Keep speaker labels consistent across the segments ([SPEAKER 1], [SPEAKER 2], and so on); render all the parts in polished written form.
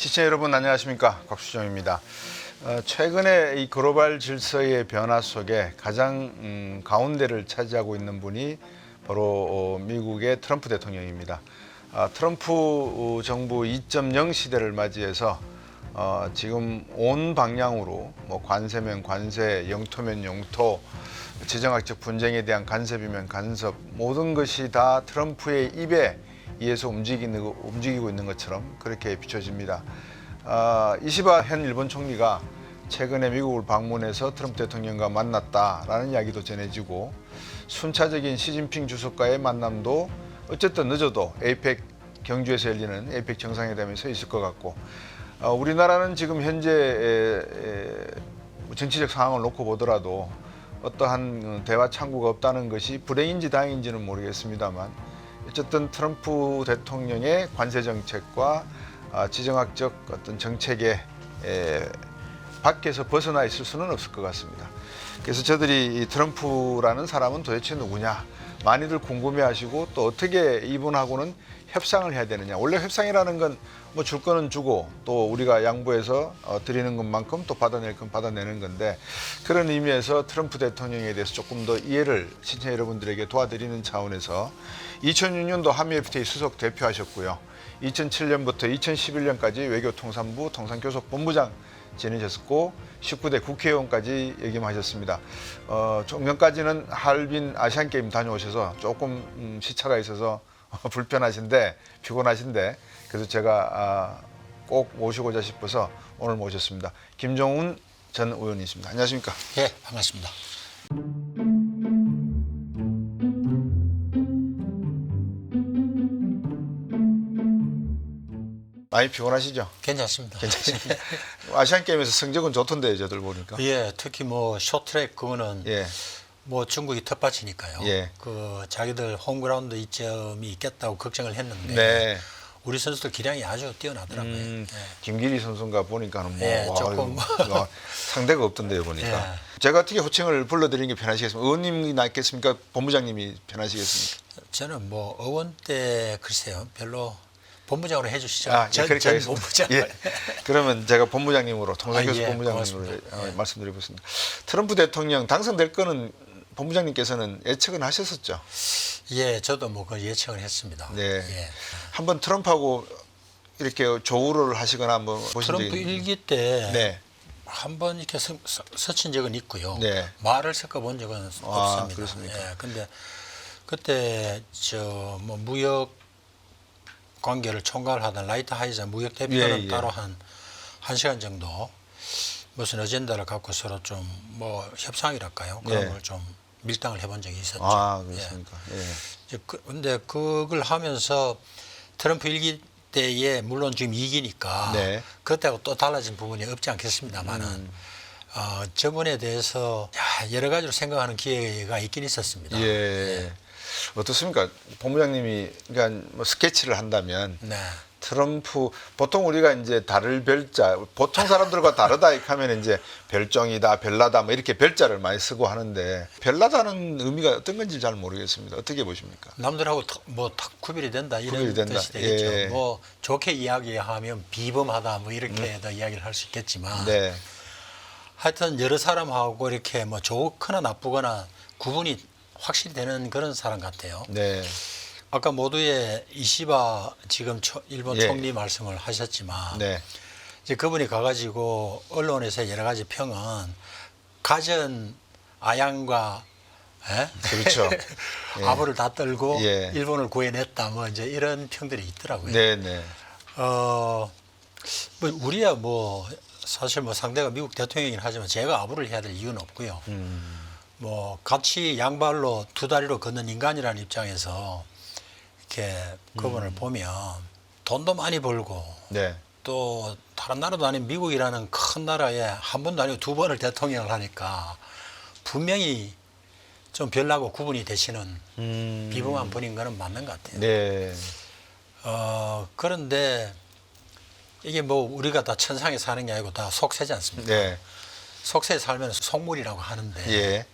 [SPEAKER 1] 시청자 여러분 안녕하십니까, 곽수정입니다. 최근에 이 글로벌 질서의 변화 속에 가장 가운데를 차지하고 있는 분이 바로 미국의 트럼프 대통령입니다. 트럼프 정부 2.0 시대를 맞이해서 지금 온 방향으로 뭐 관세면 관세, 영토면 영토, 지정학적 분쟁에 대한 간섭이면 간섭, 모든 것이 다 트럼프의 입에 의해서 움직이고 있는 것처럼 그렇게 비춰집니다. 이시바 현 일본 총리가 최근에 미국을 방문해서 트럼프 대통령과 만났다라는 이야기도 전해지고, 순차적인 시진핑 주석과의 만남도 어쨌든 늦어도 에이펙 경주에서 열리는 에이펙 정상회담에서 있을 것 같고, 우리나라는 지금 현재 정치적 상황을 놓고 보더라도 어떠한 대화 창구가 없다는 것이 불행인지 다행인지는 모르겠습니다만, 어쨌든 트럼프 대통령의 관세 정책과 지정학적 어떤 정책에 밖에서 벗어나 있을 수는 없을 것 같습니다. 그래서 저들이 이 트럼프라는 사람은 도대체 누구냐 많이들 궁금해하시고, 또 어떻게 이분하고는 협상을 해야 되느냐. 원래 협상이라는 건 뭐 줄 거는 주고 또 우리가 양보해서 드리는 것만큼 또 받아낼 건 받아내는 건데, 그런 의미에서 트럼프 대통령에 대해서 조금 더 이해를 시청자 여러분들에게 도와드리는 차원에서 2006년도 한미 FTA 수석 대표하셨고요. 2007년부터 2011년까지 외교통상부 통상교섭본부장 지내셨고 19대 국회의원까지 역임하셨습니다. 좀 전까지는 하얼빈 아시안게임 다녀오셔서 조금 시차가 있어서 불편하신데, 피곤하신데, 그래서 제가 꼭 모시고자 싶어서 오늘 모셨습니다. 김종훈 전 의원이십니다. 안녕하십니까?
[SPEAKER 2] 예, 반갑습니다.
[SPEAKER 1] 많이 피곤하시죠?
[SPEAKER 2] 괜찮습니다.
[SPEAKER 1] 괜찮습니다. 아시안게임에서 성적은 좋던데, 저들 보니까.
[SPEAKER 2] 예, 특히 뭐 쇼트트랙 그거는
[SPEAKER 1] 예.
[SPEAKER 2] 뭐 중국이 텃밭이니까요.
[SPEAKER 1] 예.
[SPEAKER 2] 그 자기들 홈그라운드 이점이 있겠다고 걱정을 했는데
[SPEAKER 1] 네.
[SPEAKER 2] 우리 선수들 기량이 아주 뛰어나더라고요. 예.
[SPEAKER 1] 김기리 선수인가 보니까는 뭐
[SPEAKER 2] 예, 조금
[SPEAKER 1] 상대가 없던데요, 보니까.
[SPEAKER 2] 예.
[SPEAKER 1] 제가 어떻게 호칭을 불러드리는 게 편하시겠습니까? 의원님이 낫겠습니까? 본부장님이 편하시겠습니까?
[SPEAKER 2] 저는 뭐 의원 때 글쎄요, 별로 본부장으로 해주시죠.
[SPEAKER 1] 예, 그렇게
[SPEAKER 2] 전
[SPEAKER 1] 하겠습니다.
[SPEAKER 2] 본부장.
[SPEAKER 1] 예. 그러면 제가 본부장님으로, 통상교섭
[SPEAKER 2] 예,
[SPEAKER 1] 본부장님으로
[SPEAKER 2] 고맙습니다.
[SPEAKER 1] 말씀드리겠습니다. 트럼프 대통령 당선될 거는 본부장님께서는 예측은 하셨었죠?
[SPEAKER 2] 예, 저도 뭐 그 예측을 했습니다.
[SPEAKER 1] 네.
[SPEAKER 2] 예.
[SPEAKER 1] 한번 트럼프하고 이렇게 조우를 하시거나 한번 보신 적이
[SPEAKER 2] 트럼프 일기 때
[SPEAKER 1] 네.
[SPEAKER 2] 한번 이렇게 서친 적은 있고요.
[SPEAKER 1] 네.
[SPEAKER 2] 말을 섞어 본 적은 없습니다.
[SPEAKER 1] 그렇습니까?
[SPEAKER 2] 예, 근데 그때 저 뭐 무역 관계를 총괄 하던 라이트 하이자 무역 대표는
[SPEAKER 1] 예.
[SPEAKER 2] 따로 한 1시간 정도 무슨 어젠다를 갖고 서로 좀 뭐 협상이랄까요? 그런
[SPEAKER 1] 예.
[SPEAKER 2] 걸 좀 밀당을 해본 적이 있었죠.
[SPEAKER 1] 그렇습니까? 예.
[SPEAKER 2] 이제 근데 그걸 하면서 트럼프 일기 때에 물론 지금 2기니까
[SPEAKER 1] 네.
[SPEAKER 2] 그때하고 또 달라진 부분이 없지 않겠습니다만은 저번에 대해서 여러 가지로 생각하는 기회가 있긴 있었습니다.
[SPEAKER 1] 예. 어떻습니까? 본부장님이 그러니까 뭐 스케치를 한다면
[SPEAKER 2] 네.
[SPEAKER 1] 트럼프, 보통 우리가 이제 달을 별자, 보통 사람들과 다르다 이렇게 하면 이제 별종이다, 별나다 뭐 이렇게 별자를 많이 쓰고 하는데, 별나다는 의미가 어떤 건지 잘 모르겠습니다. 어떻게 보십니까?
[SPEAKER 2] 남들하고 뭐 탁 구별이 된다 이런
[SPEAKER 1] 구별이 된다.
[SPEAKER 2] 뜻이 되겠죠.
[SPEAKER 1] 예.
[SPEAKER 2] 뭐 좋게 이야기하면 비범하다 뭐 이렇게 더 이야기를 할 수 있겠지만
[SPEAKER 1] 네.
[SPEAKER 2] 하여튼 여러 사람하고 이렇게 뭐 좋거나 나쁘거나 구분이 확실히 되는 그런 사람 같아요.
[SPEAKER 1] 네.
[SPEAKER 2] 아까 모두의 이시바 지금 일본
[SPEAKER 1] 예.
[SPEAKER 2] 총리 말씀을 하셨지만
[SPEAKER 1] 네.
[SPEAKER 2] 이제 그분이 가가지고 언론에서 여러 가지 평은 가전 아양과
[SPEAKER 1] 그렇죠. 예.
[SPEAKER 2] 아부를 다 떨고
[SPEAKER 1] 예.
[SPEAKER 2] 일본을 구해냈다 뭐 이제 이런 평들이 있더라고요.
[SPEAKER 1] 네, 네.
[SPEAKER 2] 뭐 우리야 뭐 사실 뭐 상대가 미국 대통령이긴 하지만 제가 아부를 해야 될 이유는 없고요. 뭐 같이 양발로 두 다리로 걷는 인간이라는 입장에서 이렇게 그분을 보면 돈도 많이 벌고
[SPEAKER 1] 네.
[SPEAKER 2] 또 다른 나라도 아닌 미국이라는 큰 나라에 한 번도 아니고 두 번을 대통령을 하니까 분명히 좀 별나고 구분이 되시는 비범한 분인 거는 맞는 것 같아요.
[SPEAKER 1] 네.
[SPEAKER 2] 그런데 이게 뭐 우리가 다 천상에 사는 게 아니고 다 속세지 않습니까?
[SPEAKER 1] 네.
[SPEAKER 2] 속세에 살면 속물이라고 하는데
[SPEAKER 1] 예.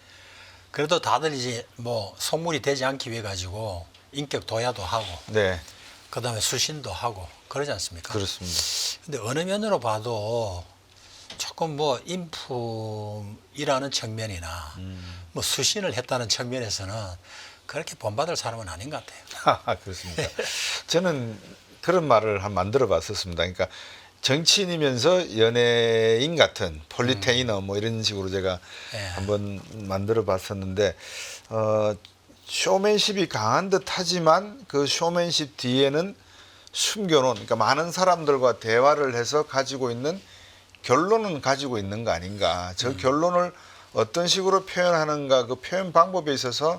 [SPEAKER 2] 그래도 다들 이제 뭐 속물이 되지 않기 위해 가지고 인격 도야도 하고
[SPEAKER 1] 네.
[SPEAKER 2] 그다음에 수신도 하고 그러지 않습니까?
[SPEAKER 1] 그렇습니다.
[SPEAKER 2] 근데 어느 면으로 봐도 조금 뭐 인품이라는 측면이나 뭐 수신을 했다는 측면에서는 그렇게 본받을 사람은 아닌 것 같아요.
[SPEAKER 1] 그렇습니다. 저는 그런 말을 한 만들어 봤었습니다. 그러니까 정치인이면서 연예인 같은 폴리테이너 뭐 이런 식으로 제가
[SPEAKER 2] 예.
[SPEAKER 1] 한번 만들어 봤었는데 쇼맨십이 강한 듯 하지만 그 쇼맨십 뒤에는 숨겨놓은, 그러니까 많은 사람들과 대화를 해서 가지고 있는 결론은 가지고 있는 거 아닌가. 저 결론을 어떤 식으로 표현하는가, 그 표현 방법에 있어서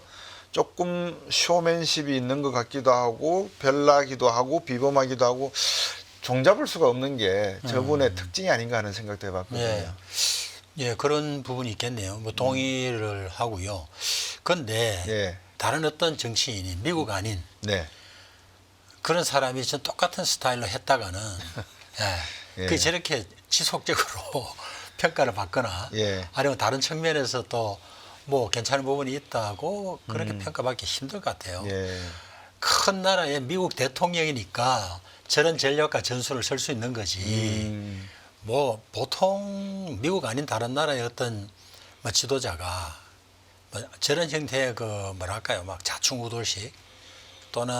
[SPEAKER 1] 조금 쇼맨십이 있는 것 같기도 하고 별나기도 하고 비범하기도 하고 종잡을 수가 없는 게 저분의 특징이 아닌가 하는 생각도 해봤거든요.
[SPEAKER 2] 예. 예, 그런 부분이 있겠네요. 뭐 동의를 하고요. 그런데
[SPEAKER 1] 예.
[SPEAKER 2] 다른 어떤 정치인이 미국 아닌
[SPEAKER 1] 네.
[SPEAKER 2] 그런 사람이 전 똑같은 스타일로 했다가는
[SPEAKER 1] 예.
[SPEAKER 2] 그 저렇게 지속적으로 평가를 받거나
[SPEAKER 1] 예.
[SPEAKER 2] 아니면 다른 측면에서 또 뭐 괜찮은 부분이 있다고 그렇게 평가받기 힘들 것 같아요.
[SPEAKER 1] 예.
[SPEAKER 2] 큰 나라의 미국 대통령이니까 저런 전략과 전술을 쓸 수 있는 거지. 뭐 보통 미국 아닌 다른 나라의 어떤 뭐 지도자가 뭐 저런 형태의 그 뭐랄까요, 막 자충우돌식 또는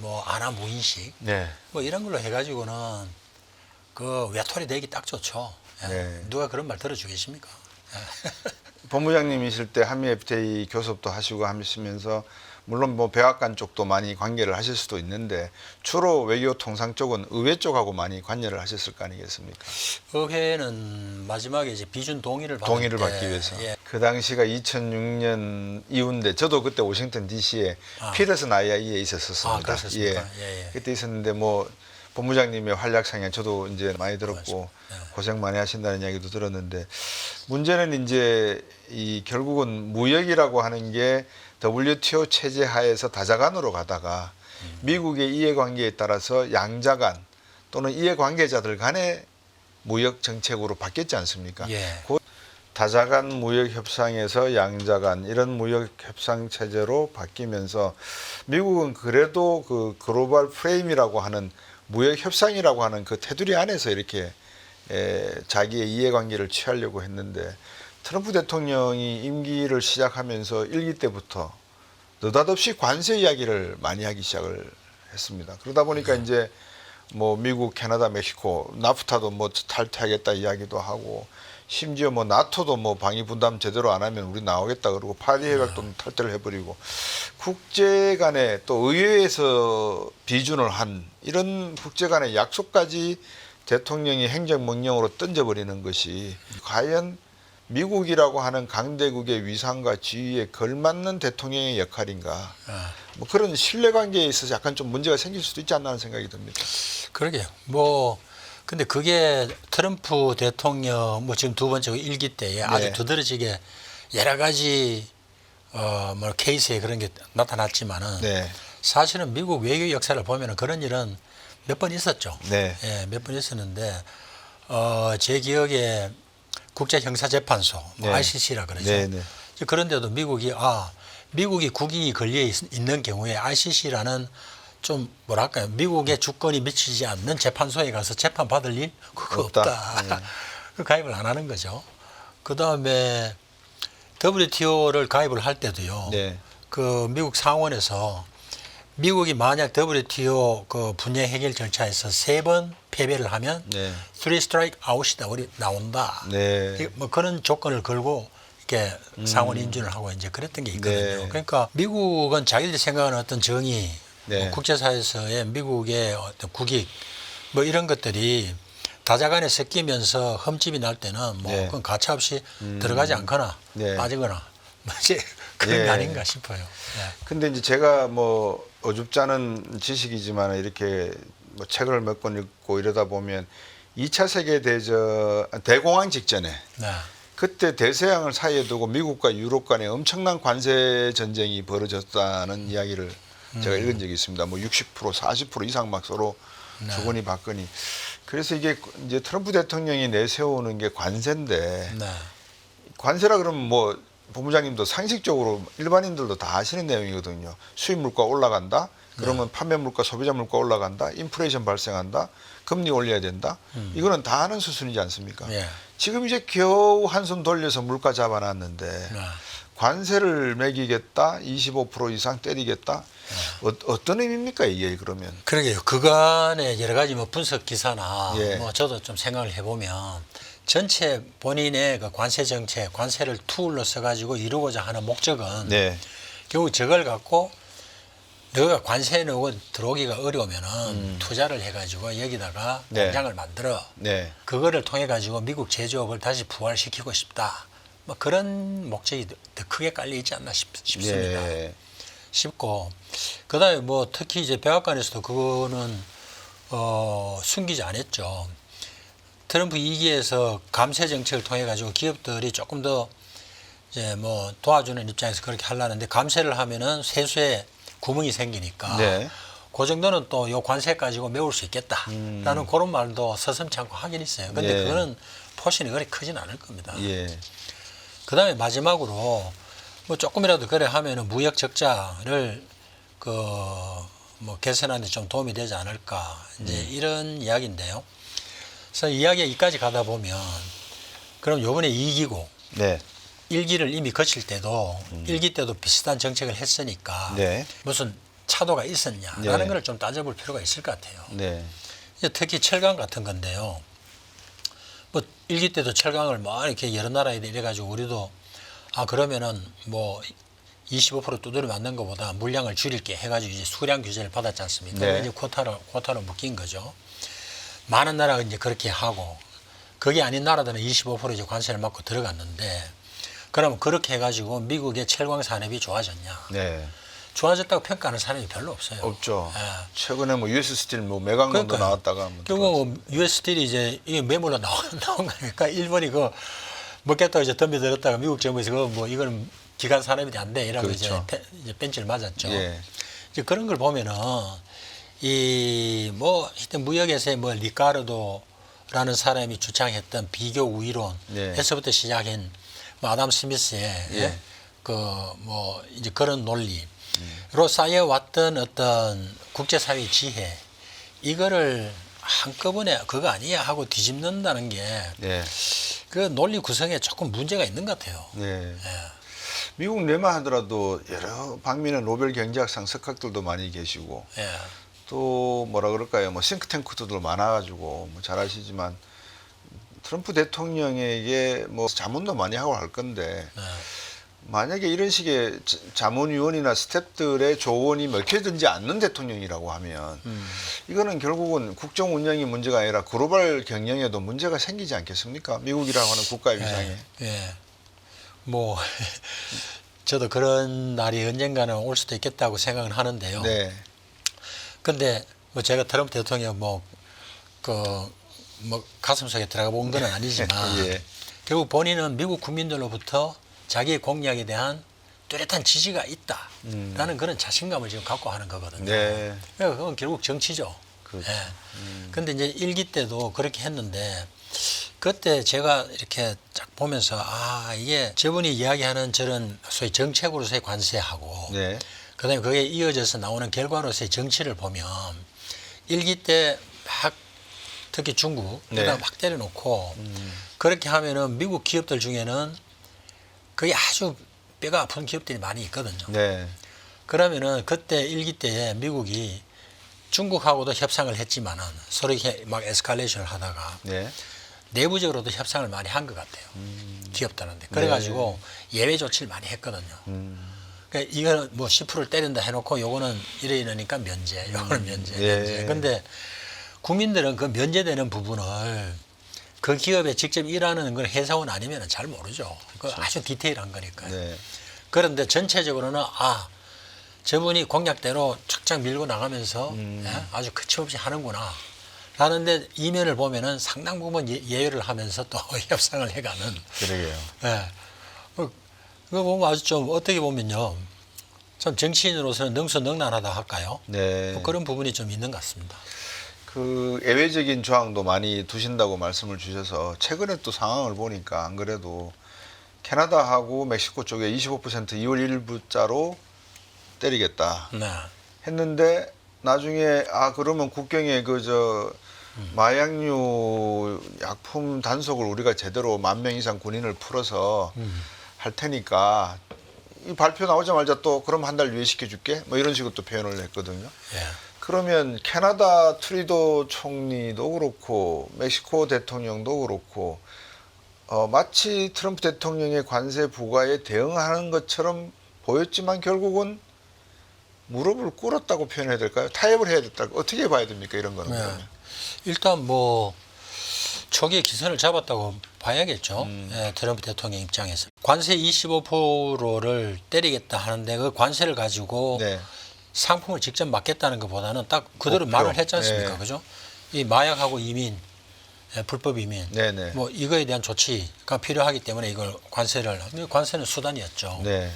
[SPEAKER 2] 뭐 아나무인식
[SPEAKER 1] 네.
[SPEAKER 2] 뭐 이런 걸로 해가지고는 그 외톨이 되기 딱 좋죠. 예.
[SPEAKER 1] 네.
[SPEAKER 2] 누가 그런 말 들어주겠습니까?
[SPEAKER 1] 본부장님이실 때 한미 FTA 교섭도 하시고 하시면서 물론 뭐 백악관 쪽도 많이 관계를 하실 수도 있는데 주로 외교 통상 쪽은 의회 쪽하고 많이 관여를 하셨을 거 아니겠습니까?
[SPEAKER 2] 의회는 마지막에 이제 비준 동의를 받을
[SPEAKER 1] 동의를
[SPEAKER 2] 때,
[SPEAKER 1] 받기 위해서.
[SPEAKER 2] 예.
[SPEAKER 1] 그 당시가 2006년 이후인데 저도 그때 워싱턴 DC에
[SPEAKER 2] 아.
[SPEAKER 1] 피터슨 IIE에 있었습니다.
[SPEAKER 2] 아, 그러셨습니까? 예, 예.
[SPEAKER 1] 그때 있었는데 뭐 본부장님의 활약상에 저도 이제 많이 들었고
[SPEAKER 2] 네.
[SPEAKER 1] 고생 많이 하신다는 이야기도 들었는데 문제는 이제 이 결국은 무역이라고 하는 게 WTO 체제 하에서 다자간으로 가다가 미국의 이해관계에 따라서 양자간 또는 이해관계자들 간의 무역 정책으로 바뀌었지 않습니까?
[SPEAKER 2] 예.
[SPEAKER 1] 그 다자간 무역 협상에서 양자간 이런 무역 협상 체제로 바뀌면서 미국은 그래도 그 글로벌 프레임이라고 하는 무역 협상이라고 하는 그 테두리 안에서 이렇게 자기의 이해관계를 취하려고 했는데 트럼프 대통령이 임기를 시작하면서 1기 때부터 느닷없이 관세 이야기를 많이 하기 시작을 했습니다. 그러다 보니까 이제 뭐 미국, 캐나다, 멕시코, 나프타도 뭐 탈퇴하겠다 이야기도 하고 심지어 뭐 나토도 뭐 방위 분담 제대로 안 하면 우리 나오겠다 그러고 파리 협약도 탈퇴를 해버리고 국제 간에 또 의회에서 비준을 한 이런 국제 간의 약속까지 대통령이 행정명령으로 던져버리는 것이 과연 미국이라고 하는 강대국의 위상과 지위에 걸맞는 대통령의 역할인가. 뭐 그런 신뢰관계에 있어서 약간 좀 문제가 생길 수도 있지 않나 하는 생각이 듭니다.
[SPEAKER 2] 그러게요. 뭐 근데 그게 트럼프 대통령 뭐 지금 두 번째 1기 때에 아주 두드러지게 여러 가지 뭐 케이스에 그런 게 나타났지만은
[SPEAKER 1] 네.
[SPEAKER 2] 사실은 미국 외교 역사를 보면은 그런 일은 몇 번 있었죠.
[SPEAKER 1] 네.
[SPEAKER 2] 예, 몇 번 있었는데 제 기억에 국제형사재판소 뭐
[SPEAKER 1] 네.
[SPEAKER 2] ICC라 그러죠.
[SPEAKER 1] 네, 네.
[SPEAKER 2] 그런데도 미국이 국익이 걸려 있는 경우에 ICC라는 좀 뭐랄까요, 미국의 주권이 미치지 않는 재판소에 가서 재판 받을 일 그거 없다.
[SPEAKER 1] 네.
[SPEAKER 2] 그 가입을 안 하는 거죠. 그 다음에 WTO를 가입을 할 때도요.
[SPEAKER 1] 네.
[SPEAKER 2] 그 미국 상원에서 미국이 만약 WTO 그 분쟁 해결 절차에서 3번 패배를 하면
[SPEAKER 1] 네.
[SPEAKER 2] 3 strike out이다, 우리 나온다.
[SPEAKER 1] 네.
[SPEAKER 2] 뭐 그런 조건을 걸고 이렇게 상원 인준을 하고 이제 그랬던 게 있거든요.
[SPEAKER 1] 네.
[SPEAKER 2] 그러니까 미국은 자기들이 생각하는 어떤 정의,
[SPEAKER 1] 네.
[SPEAKER 2] 뭐 국제사회에서의 미국의 어떤 국익, 뭐 이런 것들이 다자간에 섞이면서 흠집이 날 때는 뭐
[SPEAKER 1] 네.
[SPEAKER 2] 그건 가차없이 들어가지 않거나
[SPEAKER 1] 네.
[SPEAKER 2] 빠지거나 뭐 이제 그런
[SPEAKER 1] 예.
[SPEAKER 2] 게 아닌가 싶어요. 예.
[SPEAKER 1] 근데 이제 제가 뭐 어줍지 않은 지식이지만 이렇게 뭐 책을 몇 권 읽고 이러다 보면 2차 세계대전 대공황 직전에
[SPEAKER 2] 네.
[SPEAKER 1] 그때 대서양을 사이에 두고 미국과 유럽 간에 엄청난 관세 전쟁이 벌어졌다는 이야기를 제가 읽은 적이 있습니다. 뭐 60%, 40% 이상 막 서로 주거니 받거니. 그래서 이게 이제 트럼프 대통령이 내세우는 게 관세인데
[SPEAKER 2] 네.
[SPEAKER 1] 관세라 그러면 뭐 본부장님도 상식적으로 일반인들도 다 아시는 내용이거든요. 수입 물가 올라간다. 그러면 판매 물가, 소비자 물가 올라간다. 인플레이션 발생한다. 금리 올려야 된다. 이거는 다 하는 수순이지 않습니까?
[SPEAKER 2] 예.
[SPEAKER 1] 지금 이제 겨우 한숨 돌려서 물가 잡아놨는데
[SPEAKER 2] 네.
[SPEAKER 1] 관세를 매기겠다, 25% 이상 때리겠다. 어떤 의미입니까 이게 그러면?
[SPEAKER 2] 그러게요. 그간의 여러 가지 뭐 분석 기사나
[SPEAKER 1] 예.
[SPEAKER 2] 뭐 저도 좀 생각을 해보면 전체 본인의 그 관세 정책, 관세를 툴로 써가지고 이루고자 하는 목적은
[SPEAKER 1] 네,
[SPEAKER 2] 결국 저걸 갖고 너가 관세 내고 들어오기가 어려우면은 투자를 해가지고 여기다가
[SPEAKER 1] 네.
[SPEAKER 2] 공장을 만들어
[SPEAKER 1] 네,
[SPEAKER 2] 그거를 통해 가지고 미국 제조업을 다시 부활시키고 싶다. 뭐 그런 목적이 더 크게 깔려 있지 않나 싶습니다.
[SPEAKER 1] 예.
[SPEAKER 2] 싶고 그다음에 뭐 특히 이제 백악관에서도 그거는 숨기지 않았죠. 트럼프 2기에서 감세 정책을 통해 가지고 기업들이 조금 더 이제 뭐 도와주는 입장에서 그렇게 하려는데 감세를 하면은 세수에 구멍이 생기니까
[SPEAKER 1] 네.
[SPEAKER 2] 그 정도는 또 요 관세 가지고 메울 수 있겠다라는 그런 말도 서슴지 않고 하긴 있어요. 근데
[SPEAKER 1] 예.
[SPEAKER 2] 그거는 포션이 그렇게 크진 않을 겁니다.
[SPEAKER 1] 예.
[SPEAKER 2] 그다음에 마지막으로 뭐 조금이라도 그래 하면은 무역 적자를 그 뭐 개선하는 데 좀 도움이 되지 않을까 이제 이런 이야기인데요. 그래서 이야기가 이까지 가다 보면 그럼 요번에 2기고
[SPEAKER 1] 네.
[SPEAKER 2] 1기를 이미 거칠 때도 1기 때도 비슷한 정책을 했으니까
[SPEAKER 1] 네.
[SPEAKER 2] 무슨 차도가 있었냐라는
[SPEAKER 1] 네.
[SPEAKER 2] 걸 좀 따져볼 필요가 있을 것 같아요.
[SPEAKER 1] 네.
[SPEAKER 2] 이제 특히 철강 같은 건데요. 뭐 1기 때도 철강을 막 이렇게 여러 나라에 이래가지고 우리도 그러면은 뭐 25% 두드려 맞는 것보다 물량을 줄일게 해가지고 이제 수량 규제를 받았지 않습니까?
[SPEAKER 1] 네.
[SPEAKER 2] 이제 쿼타로 묶인 거죠. 많은 나라가 이제 그렇게 하고 그게 아닌 나라들은 25% 이제 관세를 맞고 들어갔는데 그러면 그렇게 해가지고 미국의 철강 산업이 좋아졌냐?
[SPEAKER 1] 네.
[SPEAKER 2] 좋아졌다고 평가하는 사람이 별로 없어요.
[SPEAKER 1] 없죠.
[SPEAKER 2] 예.
[SPEAKER 1] 최근에 뭐 US 스틸 뭐 매각론도
[SPEAKER 2] 그러니까요.
[SPEAKER 1] 나왔다가 뭐
[SPEAKER 2] 결국 뭐 US 스틸이 이제 이게 매물로 나온 거니까 일본이 그 먹겠다고 이제 덤벼들었다가 미국 정부에서 그 뭐 이거는 기간 산업이 안 돼 이라고
[SPEAKER 1] 그렇죠.
[SPEAKER 2] 이제 벤치를 맞았죠.
[SPEAKER 1] 예.
[SPEAKER 2] 이제 그런 걸 보면은 이 뭐 하여튼 무역에서의 뭐 리카르도라는 사람이 주창했던 비교 우위론에서부터 시작한 뭐 아담 스미스의
[SPEAKER 1] 예.
[SPEAKER 2] 그 뭐 이제 그런 논리로 쌓여왔던 어떤 국제사회의 지혜 이거를 한꺼번에 그거 아니야 하고 뒤집는다는 게 그
[SPEAKER 1] 네.
[SPEAKER 2] 논리 구성에 조금 문제가 있는 것 같아요.
[SPEAKER 1] 네. 미국 내만 하더라도 여러 방면의 노벨 경제학상 석학들도 많이 계시고
[SPEAKER 2] 예.
[SPEAKER 1] 또 뭐라 그럴까요? 뭐 싱크탱크들도 많아가지고 뭐 잘 아시지만 트럼프 대통령에게 뭐 자문도 많이 하고 할 건데
[SPEAKER 2] 네.
[SPEAKER 1] 만약에 이런 식의 자문위원이나 스태프들의 조언이 먹혀들지 않는 대통령이라고 하면 이거는 결국은 국정 운영이 문제가 아니라 글로벌 경영에도 문제가 생기지 않겠습니까? 미국이라고 하는 국가의 위상에.
[SPEAKER 2] 예. 뭐 저도 그런 날이 언젠가는 올 수도 있겠다고 생각은 하는데요.
[SPEAKER 1] 네.
[SPEAKER 2] 근데 뭐 제가 트럼프 대통령 뭐 가슴속에 들어가 본 건 아니지만
[SPEAKER 1] 예.
[SPEAKER 2] 결국 본인은 미국 국민들로부터 자기의 공약에 대한 뚜렷한 지지가 있다라는 그런 자신감을 지금 갖고 하는 거거든요.
[SPEAKER 1] 네.
[SPEAKER 2] 그러니까 그건 결국 정치죠.
[SPEAKER 1] 그렇죠.
[SPEAKER 2] 예. 근데 이제 1기 때도 그렇게 했는데 그때 제가 이렇게 쫙 보면서 이게 저분이 이야기하는 저런 소위 정책으로서의 관세하고
[SPEAKER 1] 네.
[SPEAKER 2] 그다음에 그게 이어져서 나오는 결과로서의 정치를 보면 1기 때 막 특히 중국
[SPEAKER 1] 네.
[SPEAKER 2] 막 때려놓고 그렇게 하면은 미국 기업들 중에는 그게 아주 뼈가 아픈 기업들이 많이 있거든요.
[SPEAKER 1] 네.
[SPEAKER 2] 그러면은 그때 1기 때에 미국이 중국하고도 협상을 했지만은 서로 이렇게 막 에스컬레이션을 하다가
[SPEAKER 1] 네.
[SPEAKER 2] 내부적으로도 협상을 많이 한 것 같아요. 기업들한테. 그래가지고 예외 조치를 많이 했거든요. 그러니까 이거는 뭐 10%를 때린다 해놓고 요거는 이러니까 면제, 요거는 면제,
[SPEAKER 1] 예.
[SPEAKER 2] 면제. 근데 국민들은 그 면제되는 부분을 그 기업에 직접 일하는 걸 회사원 아니면 잘 모르죠. 그 아주 디테일한 거니까요.
[SPEAKER 1] 네.
[SPEAKER 2] 그런데 전체적으로는 저분이 공약대로 착착 밀고 나가면서 아주 거침없이 하는구나. 라는데 이면을 보면은 상당 부분 예열을 하면서 또 협상을 해가는.
[SPEAKER 1] 그러게요.
[SPEAKER 2] 예. 그거 보면 아주 좀 어떻게 보면요. 참 정치인으로서는 능수능란하다 할까요?
[SPEAKER 1] 네.
[SPEAKER 2] 뭐 그런 부분이 좀 있는 것 같습니다.
[SPEAKER 1] 그 예외적인 조항도 많이 두신다고 말씀을 주셔서 최근에 또 상황을 보니까 안 그래도 캐나다하고 멕시코 쪽에 25% 2월 1일부자로 때리겠다
[SPEAKER 2] 네.
[SPEAKER 1] 했는데 나중에 그러면 국경에 마약류 약품 단속을 우리가 제대로 10,000명 이상 군인을 풀어서 할 테니까 이 발표 나오자마자 또 그럼 한 달 유예시켜 줄게 뭐 이런 식으로 또 표현을 했거든요.
[SPEAKER 2] 예.
[SPEAKER 1] 그러면 캐나다 트리도 총리도 그렇고 멕시코 대통령도 그렇고 마치 트럼프 대통령의 관세 부과에 대응하는 것처럼 보였지만 결국은 무릎을 꿇었다고 표현해야 될까요? 타협을 해야 됐다고 어떻게 봐야 됩니까? 이런 거는.
[SPEAKER 2] 네.
[SPEAKER 1] 그러면.
[SPEAKER 2] 일단 뭐 초기에 기선을 잡았다고 봐야겠죠. 예, 트럼프 대통령 입장에서 관세 25%를 때리겠다 하는데 그 관세를 가지고
[SPEAKER 1] 네.
[SPEAKER 2] 상품을 직접 맡겠다는 것보다는 딱 그대로
[SPEAKER 1] 목표.
[SPEAKER 2] 말을 했지 않습니까?
[SPEAKER 1] 네.
[SPEAKER 2] 그죠? 이 마약하고 이민, 불법 이민,
[SPEAKER 1] 네네.
[SPEAKER 2] 뭐 이거에 대한 조치가 필요하기 때문에 이걸 관세는 수단이었죠.
[SPEAKER 1] 네.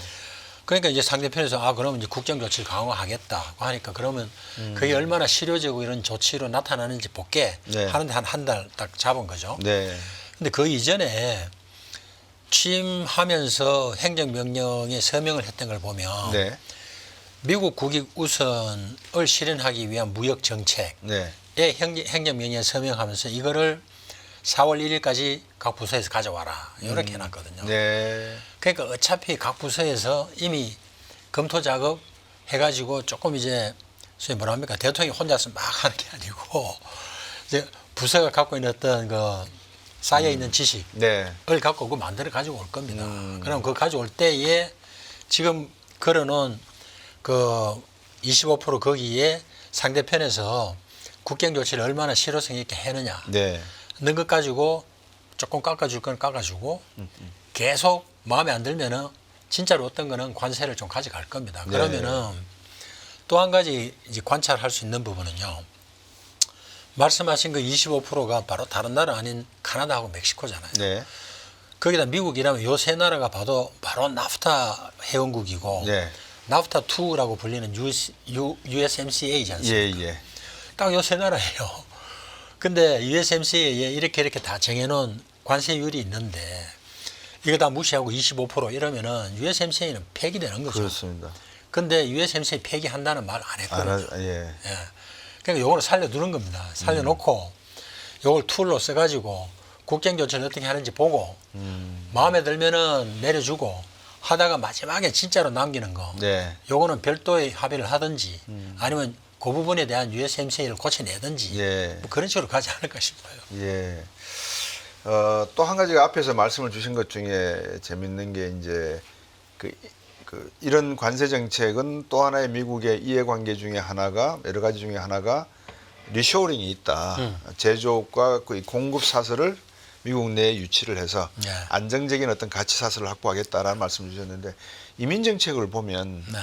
[SPEAKER 2] 그러니까 이제 상대편에서 그러면 이제 국정 조치를 강화하겠다고 하니까 그러면 그게 얼마나 실효적이고 이런 조치로 나타나는지 볼게
[SPEAKER 1] 네.
[SPEAKER 2] 하는데 한 달 딱 잡은 거죠.
[SPEAKER 1] 네.
[SPEAKER 2] 근데 그 이전에 취임하면서 행정명령에 서명을 했던 걸 보면
[SPEAKER 1] 네.
[SPEAKER 2] 미국 국익 우선을 실현하기 위한 무역 정책에
[SPEAKER 1] 네.
[SPEAKER 2] 행정명령에 서명하면서 이거를 4월 1일까지 각 부서에서 가져와라 이렇게 해놨거든요.
[SPEAKER 1] 네.
[SPEAKER 2] 그러니까 어차피 각 부서에서 이미 검토 작업 해가지고 조금 이제 소위 뭐라 합니까 대통령이 혼자서 막 하는 게 아니고 이제 부서가 갖고 있는 어떤 그 쌓여 있는 지식을
[SPEAKER 1] 네.
[SPEAKER 2] 갖고 그 만들어 가지고 올 겁니다. 그럼 그 가져올 때에 지금 걸어놓은 그 25% 거기에 상대편에서 국경 조치를 얼마나 실효성 있게 해느냐.
[SPEAKER 1] 네.
[SPEAKER 2] 넣은 것 가지고 조금 깎아줄 건 깎아주고 계속 마음에 안 들면은 진짜로 어떤 거는 관세를 좀 가져갈 겁니다.
[SPEAKER 1] 네.
[SPEAKER 2] 그러면은 또 한 가지 이제 관찰할 수 있는 부분은요. 말씀하신 그 25%가 바로 다른 나라 아닌 카나다하고 멕시코잖아요.
[SPEAKER 1] 네.
[SPEAKER 2] 거기다 미국이라면 요 세 나라가 봐도 바로 나프타 회원국이고
[SPEAKER 1] 네.
[SPEAKER 2] 나프타 2라고 불리는 USMCA지 않습니까?
[SPEAKER 1] 예, 예.
[SPEAKER 2] 딱 요 세 나라예요. 근데 USMCA에 이렇게 다 정해놓은 관세율이 있는데 이거 다 무시하고 25% 이러면은 USMCA는 폐기되는 거죠.
[SPEAKER 1] 그렇습니다.
[SPEAKER 2] 근데 USMCA 폐기한다는 말 안 했거든요.
[SPEAKER 1] 예.
[SPEAKER 2] 예. 그러니까 요거를 살려두는 겁니다. 살려놓고 요걸 툴로 써가지고 국경 조치를 어떻게 하는지 보고 마음에 들면은 내려주고 하다가 마지막에 진짜로 남기는 거.
[SPEAKER 1] 네.
[SPEAKER 2] 요거는 별도의 합의를 하든지 아니면 그 부분에 대한 USMCA를 고쳐내든지
[SPEAKER 1] 예.
[SPEAKER 2] 뭐 그런 식으로 가지 않을까 싶어요.
[SPEAKER 1] 예. 또 한 가지가 앞에서 말씀을 주신 것 중에 재밌는 게 이제 이런 관세 정책은 또 하나의 미국의 이해관계 중에 하나가 여러 가지 중에 하나가 리쇼어링이 있다. 제조업과 그 공급 사슬을 미국 내에 유치를 해서
[SPEAKER 2] 네.
[SPEAKER 1] 안정적인 어떤 가치 사슬을 확보하겠다라는 말씀을 주셨는데 이민 정책을 보면
[SPEAKER 2] 네.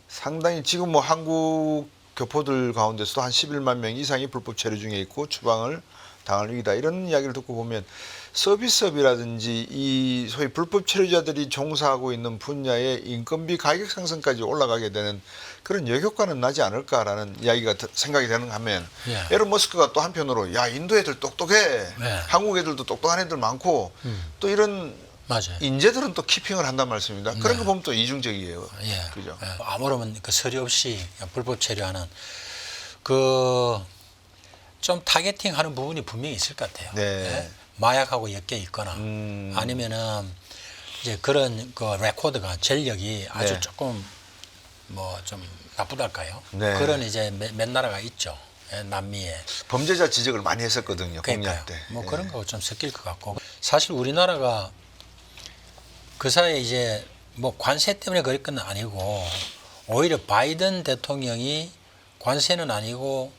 [SPEAKER 1] 상당히 지금 뭐 한국 교포들 가운데서도 한 11만 명 이상이 불법 체류 중에 있고 추방을 당할 위기다 이런 이야기를 듣고 보면 서비스업이라든지 이 소위 불법 체류자들이 종사하고 있는 분야의 인건비 가격 상승까지 올라가게 되는 그런 역효과는 나지 않을까라는 이야기가 생각이 되는 반면
[SPEAKER 2] 예.
[SPEAKER 1] 에론 머스크가 또 한편으로 야 인도 애들 똑똑해
[SPEAKER 2] 네.
[SPEAKER 1] 한국 애들도 똑똑한 애들 많고 또 이런
[SPEAKER 2] 맞아요.
[SPEAKER 1] 인재들은 또 키핑을 한단 말씀입니다. 그런 거 보면 또 이중적이에요.
[SPEAKER 2] 예.
[SPEAKER 1] 그죠?
[SPEAKER 2] 예. 아무런 그 서류 없이 그냥 불법 체류하는 그 좀 타겟팅하는 부분이 분명히 있을 것 같아요.
[SPEAKER 1] 네.
[SPEAKER 2] 예? 마약하고 엮여 있거나 아니면은 이제 그런 그 레코드가 전력이 아주
[SPEAKER 1] 네.
[SPEAKER 2] 조금 뭐 좀 나쁘달까요?
[SPEAKER 1] 네.
[SPEAKER 2] 그런 이제 몇 나라가 있죠. 예, 남미에.
[SPEAKER 1] 범죄자 지적을 많이 했었거든요.
[SPEAKER 2] 그러니까요.
[SPEAKER 1] 공약 때.
[SPEAKER 2] 뭐
[SPEAKER 1] 예.
[SPEAKER 2] 그런 거 좀 섞일 것 같고 사실 우리나라가 그 사이에 이제 뭐 관세 때문에 그럴 건 아니고 오히려 바이든 대통령이 관세는 아니고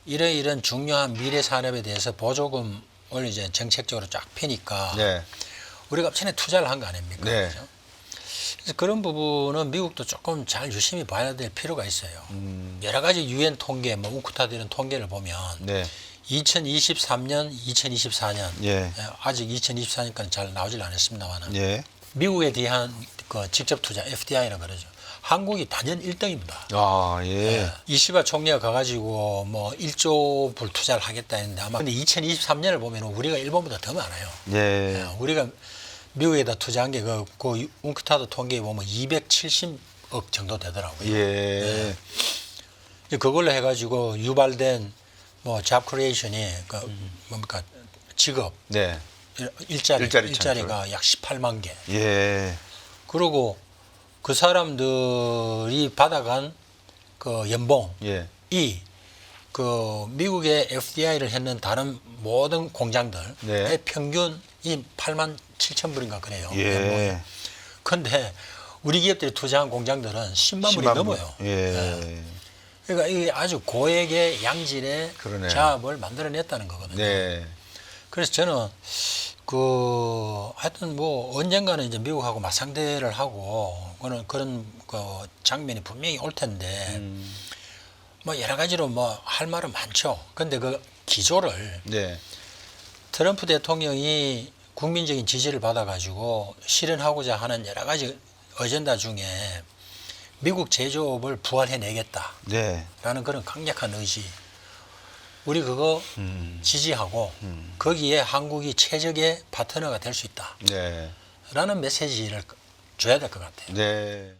[SPEAKER 2] 이런 중요한 미래 산업에 대해서 보조금을 이제 정책적으로 쫙 펴니까
[SPEAKER 1] 네.
[SPEAKER 2] 우리가 전에 투자를 한 거 아닙니까?
[SPEAKER 1] 네.
[SPEAKER 2] 그죠? 그래서 그런 부분은 미국도 조금 잘 유심히 봐야 될 필요가 있어요. 여러 가지 유엔 통계, 뭐 웅크타드 이런 통계를 보면
[SPEAKER 1] 네.
[SPEAKER 2] 2023년, 2024년
[SPEAKER 1] 예.
[SPEAKER 2] 아직 2024년까지 잘 나오질 않았습니다만
[SPEAKER 1] 예.
[SPEAKER 2] 미국에 대한 그 직접 투자 FDI라고 그러죠. 한국이 단연 1등입니다.
[SPEAKER 1] 아, 예.
[SPEAKER 2] 이시바 총리가 가가지고 뭐 1조 불 투자를 하겠다 했는데 아마 근데 2023년을 보면 우리가 일본보다 더 많아요.
[SPEAKER 1] 예.
[SPEAKER 2] 우리가 미국에다 투자한 게 그 웅크타드 통계에 보면 270억 정도 되더라고요.
[SPEAKER 1] 예.
[SPEAKER 2] 이제 그걸로 해가지고 유발된 뭐 잡 크리에이션이 그 뭡니까 직업
[SPEAKER 1] 네.
[SPEAKER 2] 일자리,
[SPEAKER 1] 일자리
[SPEAKER 2] 일자리가 약 18만 개.
[SPEAKER 1] 예.
[SPEAKER 2] 그리고 그 사람들이 받아간 그 연봉이
[SPEAKER 1] 예.
[SPEAKER 2] 그 미국의 FDI를 했는 다른 모든 공장들의
[SPEAKER 1] 네.
[SPEAKER 2] 평균이 8만 7천 불인가 그래요. 연봉이.
[SPEAKER 1] 예.
[SPEAKER 2] 근데 우리 기업들이 투자한 공장들은 10만 불이 넘어요.
[SPEAKER 1] 예.
[SPEAKER 2] 그러니까 이게 아주 고액의 양질의
[SPEAKER 1] 그러네요.
[SPEAKER 2] 자업을 만들어냈다는 거거든요.
[SPEAKER 1] 네.
[SPEAKER 2] 그래서 저는 하여튼 뭐 언젠가는 이제 미국하고 맞상대를 하고 그런 그 장면이 분명히 올 텐데 뭐 여러 가지로 뭐 할 말은 많죠. 근데 그 기조를
[SPEAKER 1] 네.
[SPEAKER 2] 트럼프 대통령이 국민적인 지지를 받아가지고 실현하고자 하는 여러 가지 어젠다 중에 미국 제조업을 부활해내겠다라는
[SPEAKER 1] 네.
[SPEAKER 2] 그런 강력한 의지. 우리 그거 지지하고 거기에 한국이 최적의 파트너가 될 수 있다라는
[SPEAKER 1] 네.
[SPEAKER 2] 메시지를 줘야 될 것 같아요.
[SPEAKER 1] 네.